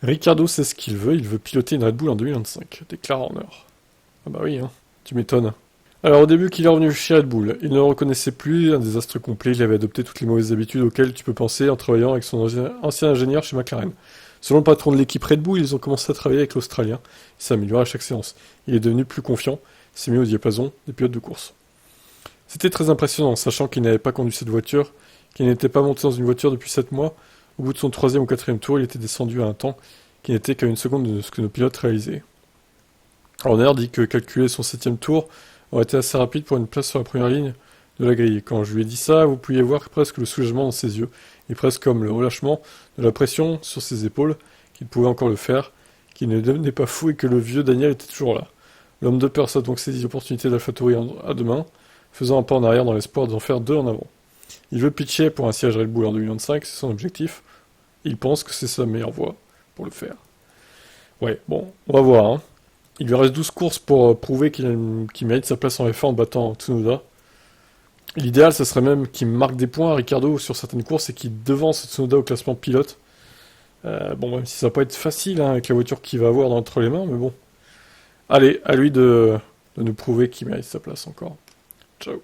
Ricardo sait ce qu'il veut, il veut piloter une Red Bull en 2025, déclare Horner. Ah bah oui, hein, tu m'étonnes. Alors au début qu'il est revenu chez Red Bull, il ne le reconnaissait plus, un désastre complet, il avait adopté toutes les mauvaises habitudes auxquelles tu peux penser en travaillant avec son ancien ingénieur chez McLaren. Selon le patron de l'équipe Red Bull, ils ont commencé à travailler avec l'Australien, il s'est amélioré à chaque séance. Il est devenu plus confiant, il s'est mis au diapason des pilotes de course. C'était très impressionnant, sachant qu'il n'avait pas conduit cette voiture, qu'il n'était pas monté dans une voiture depuis 7 mois. Au bout de son 3e ou 4e tour, il était descendu à un temps qui n'était qu'à une seconde de ce que nos pilotes réalisaient. Horner dit que calculer son 7e tour aurait été assez rapide pour une place sur la première ligne de la grille. Quand je lui ai dit ça, vous pouviez voir presque le soulagement dans ses yeux, et presque comme le relâchement de la pression sur ses épaules, qu'il pouvait encore le faire, qu'il ne devenait pas fou et que le vieux Daniel était toujours là. L'homme de peur a donc saisi l'opportunité d'AlphaTauri à deux mains, faisant un pas en arrière dans l'espoir d'en faire 2 en avant. Il veut pitcher pour un siège Red Bull en 2025, c'est son objectif. Il pense que c'est sa meilleure voie pour le faire. Ouais, bon, on va voir. Hein. Il lui reste 12 courses pour prouver qu'il mérite sa place en F1 en battant Tsunoda. L'idéal, ce serait même qu'il marque des points à Ricardo sur certaines courses et qu'il devance Tsunoda au classement pilote. Bon, même si ça va pas être facile hein, avec la voiture qu'il va avoir entre les mains, mais bon. Allez, à lui de nous prouver qu'il mérite sa place encore. Ciao.